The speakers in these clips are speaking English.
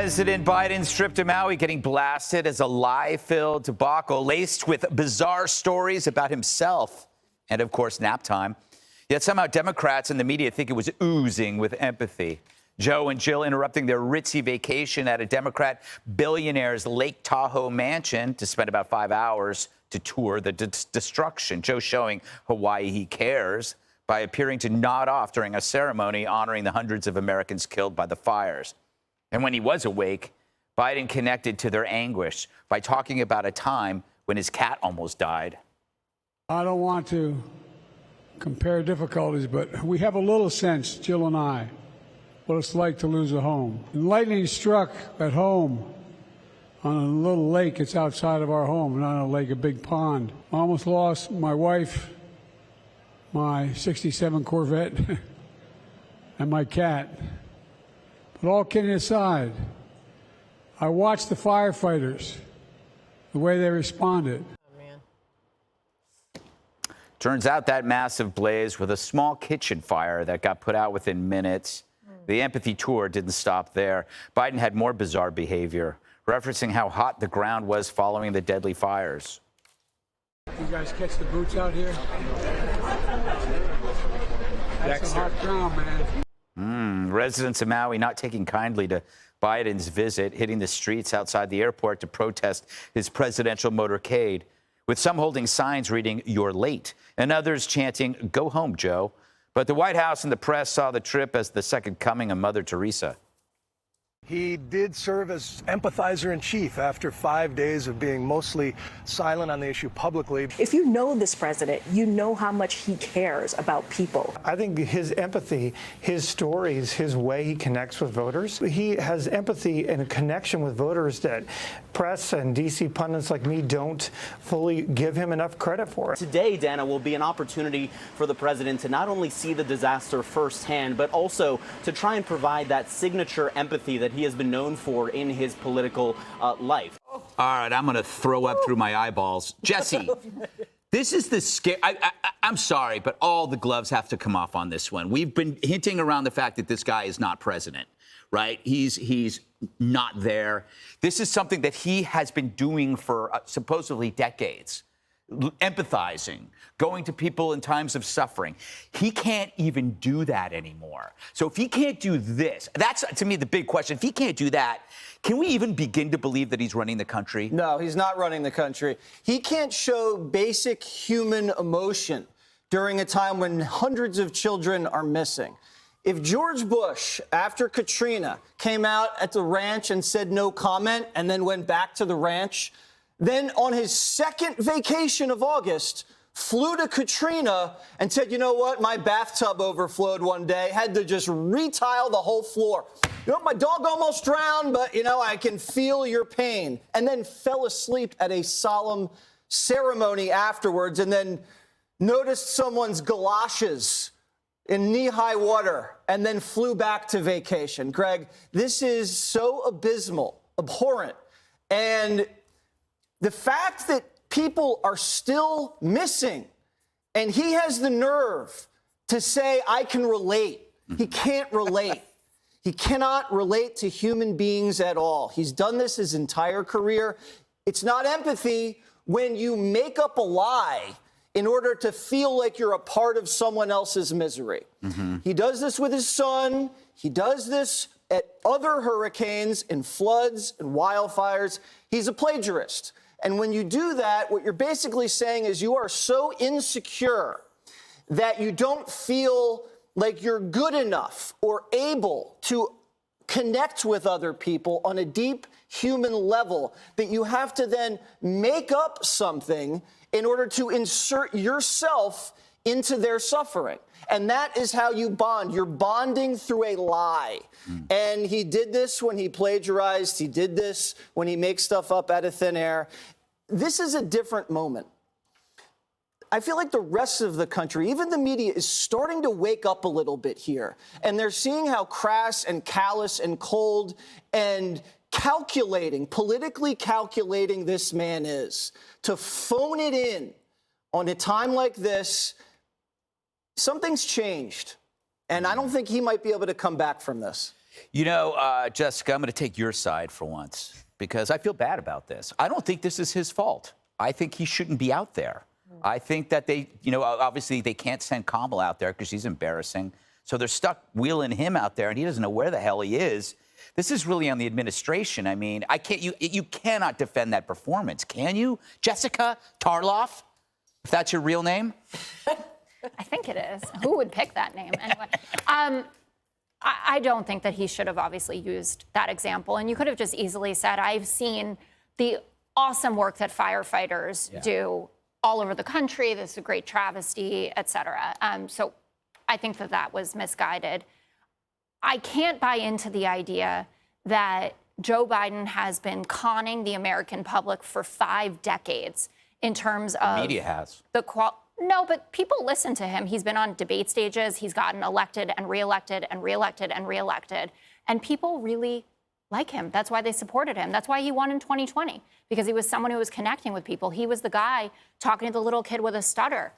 President Biden's trip to Maui getting blasted as a lie-filled debacle laced with bizarre stories about himself and, of course, nap time. Yet somehow Democrats and the media think it was oozing with empathy. Joe and Jill interrupting their ritzy vacation at a Democrat billionaire's Lake Tahoe mansion to spend about 5 hours to tour the destruction. Joe showing Hawaii he cares by appearing to nod off during a ceremony honoring the hundreds of Americans killed by the fires. And when he was awake, Biden connected to their anguish by talking about a time when his cat almost died. I don't want to compare difficulties, but we have a little sense, Jill and I, what it's like to lose a home. And lightning struck at home on a little lake. It's outside of our home, not a lake, a big pond. I almost lost my wife, my 67 Corvette, and my cat. But all kidding aside, I watched the firefighters, the way they responded. Turns out that massive blaze with a small kitchen fire that got put out within minutes. The empathy tour didn't stop there. Biden had more bizarre behavior, referencing how hot the ground was following the deadly fires. You guys catch the boots out here? That's a hot ground, man. Residents of Maui not taking kindly to Biden's visit, hitting the streets outside the airport to protest his presidential motorcade, with some holding signs reading, "You're late," and others chanting, "Go home, Joe." But the White House and the press saw the trip as the second coming of Mother Teresa. He did serve as empathizer-in-chief after 5 days of being mostly silent on the issue publicly. If you know this president, you know how much he cares about people. I think his empathy, his stories, his way he connects with voters, he has empathy and a connection with voters that press and D.C. pundits like me don't fully give him enough credit for. Today, Dana, will be an opportunity for the president to not only see the disaster firsthand, but also to try and provide that signature empathy that he has been known for in his political life. All right, I'm going to throw up through my eyeballs. Jesse, this is the scare. I'm sorry, but all the gloves have to come off on this one. We've been hinting around the fact that this guy is not president, right? He's not there. This is something that he has been doing for supposedly decades. Empathizing, going to people in times of suffering. He can't even do that anymore. So if he can't do this, that's, to me, the big question. If he can't do that, can we even begin to believe that he's running the country? No, he's not running the country. He can't show basic human emotion during a time when hundreds of children are missing. If George Bush, after Katrina, came out at the ranch and said no comment and then went back to the ranch, then on his second vacation of August, flew to Katrina and said, you know what, my bathtub overflowed one day, had to just retile the whole floor. You know, my dog almost drowned, but, you know, I can feel your pain. And then fell asleep at a solemn ceremony afterwards and then noticed someone's galoshes in knee-high water and then flew back to vacation. Greg, this is so abysmal, abhorrent. And the fact that people are still missing, and he has the nerve to say, I can relate. He can't relate. He cannot relate to human beings at all. He's done this his entire career. It's not empathy when you make up a lie in order to feel like you're a part of someone else's misery. He does this with his son. He does this at other hurricanes and floods and wildfires. He's a plagiarist. And when you do that, what you're basically saying is you are so insecure that you don't feel like you're good enough or able to connect with other people on a deep human level, that you have to then make up something in order to insert yourself into their suffering. And that is how you bond. You're bonding through a lie. And he did this when he plagiarized. He did this when he makes stuff up out of thin air. This is a different moment. I feel like the rest of the country, even the media, is starting to wake up a little bit here. And they're seeing how crass and callous and cold and calculating, politically calculating this man is. To phone it in on a time like this, something's changed. And I don't think he might be able to come back from this. You know, Jessica, I'm going to take your side for once because I feel bad about this. I don't think this is his fault. I think he shouldn't be out there. I think that they, you know, obviously they can't send Kamala out there because she's embarrassing. So they're stuck wheeling him out there and he doesn't know where the hell he is. This is really on the administration. I mean, you cannot defend that performance, can you? Jessica Tarloff, if that's your real name? I think it is. Who would pick that name anyway? I don't think that he should have obviously used that example. And you could have just easily said, I've seen the awesome work that firefighters do all over the country. This is a great travesty, et cetera. So I think that that was misguided. I can't buy into the idea that Joe Biden has been conning the American public for 5 decades in terms of... The media has. No, but people listen to him. He's been on debate stages. He's gotten elected and reelected and reelected and reelected. And people really like him. That's why they supported him. That's why he won in 2020, because he was someone who was connecting with people. He was the guy talking to the little kid with a stutter,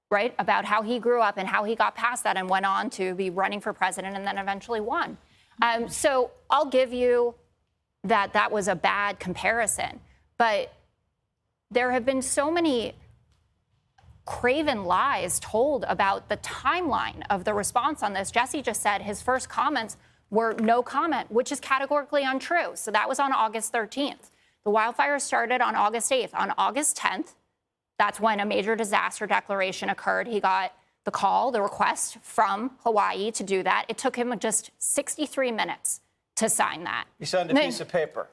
right, about how he grew up and how he got past that and went on to be running for president and then eventually won. So I'll give you that that was a bad comparison. But there have been so many craven lies told about the timeline of the response on this. Jesse just said his first comments were no comment, which is categorically untrue. So that was on August 13th. The wildfires started on August 8th. On August 10th, that's when a major disaster declaration occurred. He got the call, the request from Hawaii to do that. It took him just 63 minutes to sign that. You signed a piece of paper.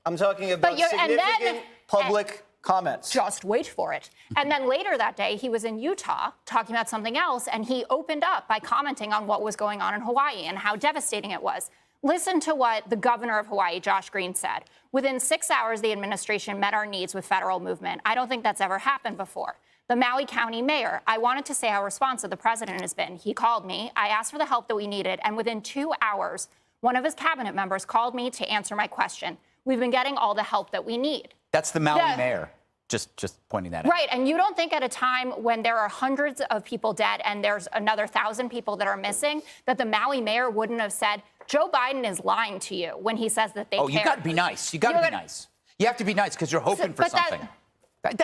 I'm talking about significant public comments. Just wait for it. And then later that day, he was in Utah talking about something else, and he opened up by commenting on what was going on in Hawaii and how devastating it was. Listen to what the governor of Hawaii, Josh Green, said. Within 6 hours, the administration met our needs with federal movement. I don't think that's ever happened before. The Maui County mayor, I wanted to say how responsive the president has been. He called me. I asked for the help that we needed. And within 2 hours, one of his cabinet members called me to answer my question. We've been getting all the help that we need. That's the Maui mayor. Just pointing that out. Right, and you don't think at a time when there are hundreds of people dead and there's another 1,000 people that are missing, that the Maui mayor wouldn't have said, Joe Biden is lying to you when he says that they care. Oh, you got to be nice. You got to be nice. You have to be nice because you're hoping for something.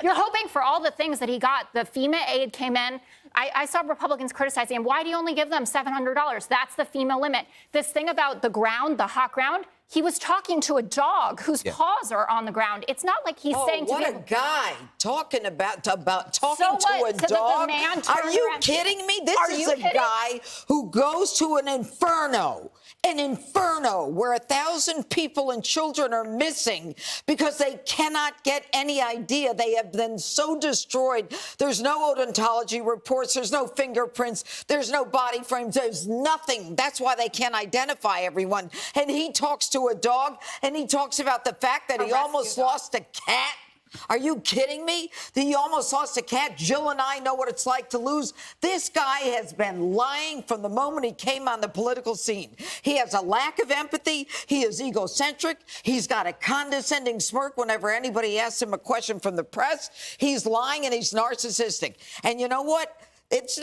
You're hoping for all the things that he got. The FEMA aid came in. I saw Republicans criticizing him. Why do you only give them $700? That's the FEMA limit. This thing about the ground, the hot ground, he was talking to a dog whose paws are on the ground. It's not like he's saying to people... what a guy talking about talking so to a dog. Are you around. Kidding me? This Are is you a kidding? guy who goes to an inferno where 1,000 people and children are missing because they cannot get any idea. They have been so destroyed. There's no odontology reports. There's no fingerprints. There's no body frames. There's nothing. That's why they can't identify everyone. And he talks to a dog, and he talks about the fact that he almost lost a cat. Are you kidding me? He almost lost a cat. Jill and I know what it's like to lose. This guy has been lying from the moment he came on the political scene. He has a lack of empathy. He is egocentric. He's got a condescending smirk whenever anybody asks him a question from the press. He's lying and he's narcissistic. And you know what? He's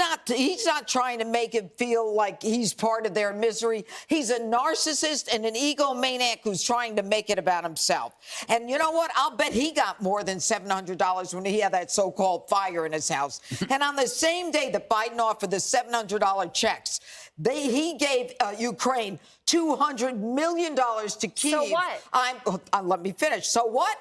not trying to make it feel like he's part of their misery. He's a narcissist and an egomaniac who's trying to make it about himself. And you know what? I'll bet he got more than $700 when he had that so-called fire in his house. And on the same day that Biden offered the $700 checks, he gave Ukraine $200 million to Kyiv. So what? Let me finish. So what?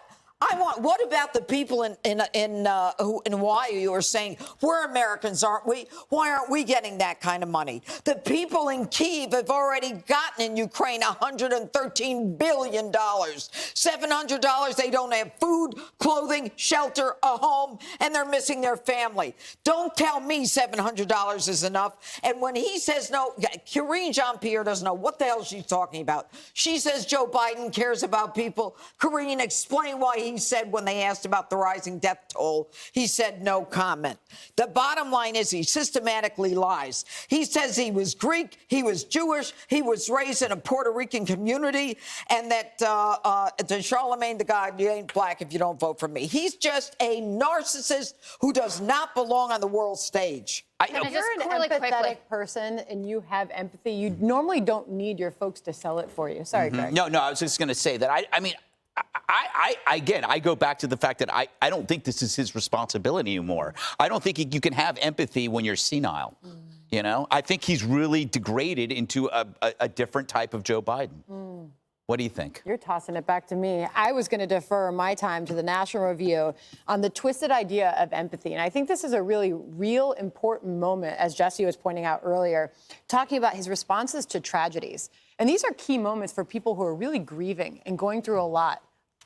What about the people in Hawaii who are saying, we're Americans, aren't we? Why aren't we getting that kind of money? The people in Kyiv have already gotten in Ukraine $113 billion. $700, they don't have food, clothing, shelter, a home, and they're missing their family. Don't tell me $700 is enough. And when he says no, Karine Jean-Pierre doesn't know what the hell she's talking about. She says Joe Biden cares about people. Karine, explain why he said when they asked about the rising death toll, he said no comment. The bottom line is he systematically lies. He says he was Greek, he was Jewish, he was raised in a Puerto Rican community, and that to Charlemagne the God, you ain't black if you don't vote for me. He's just a narcissist who does not belong on the world stage. If you're an empathetic person and you have empathy, you normally don't need your folks to sell it for you. Sorry, Greg. No, I was just going to say that. I go back to the fact that I don't think this is his responsibility anymore. I don't think you can have empathy when you're senile. You know, I think he's really degraded into a different type of Joe Biden. What do you think? You're tossing it back to me. I was going to defer my time to the National Review on the twisted idea of empathy. And I think this is a really real important moment, as Jesse was pointing out earlier, talking about his responses to tragedies. And these are key moments for people who are really grieving and going through a lot,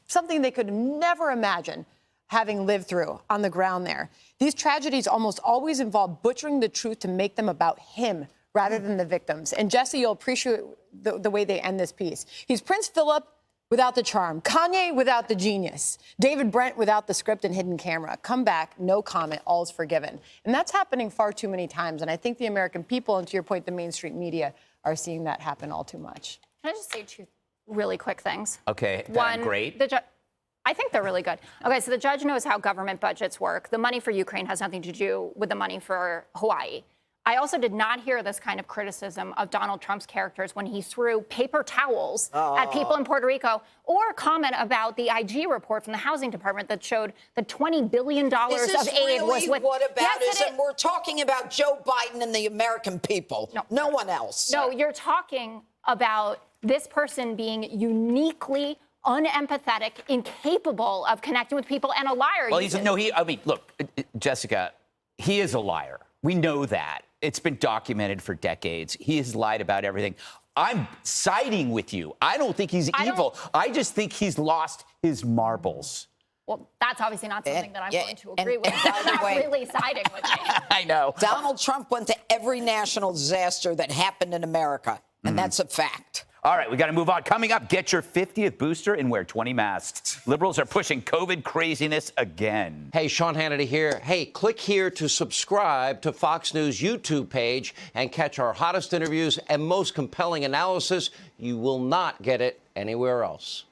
something they could never imagine having lived through on the ground there. These tragedies almost always involve butchering the truth to make them about him rather than the victims. And Jesse, you'll appreciate the way they end this piece. He's Prince Philip without the charm, Kanye without the genius, David Brent without the script and hidden camera. Come back, no comment, all's forgiven. And that's happening far too many times. And I think the American people, and to your point, the mainstream media, are seeing that happen all too much. Can I just say two really quick things? Okay, One, great. I think they're really good. Okay, so the judge knows how government budgets work. The money for Ukraine has nothing to do with the money for Hawaii. I also did not hear this kind of criticism of Donald Trump's characters when he threw paper towels at people in Puerto Rico, or comment about the IG report from the housing department that showed that $20 billion of aid was with. Whataboutism. We're talking about Joe Biden and the American people. No one else. No, you're talking about this person being uniquely unempathetic, incapable of connecting with people, and a liar. Well, look, Jessica, he is a liar. We know that. It's been documented for decades. He has lied about everything. I'm siding with you. I don't think he's evil. I just think he's lost his marbles. Well, that's obviously not something that I'm going to agree with. You're not really siding with me. I know. Donald Trump went to every national disaster that happened in America, and that's a fact. All right, we got to move on. Coming up, get your 50th booster and wear 20 masks. Liberals are pushing COVID craziness again. Hey, Sean Hannity here. Hey, click here to subscribe to Fox News YouTube page and catch our hottest interviews and most compelling analysis. You will not get it anywhere else.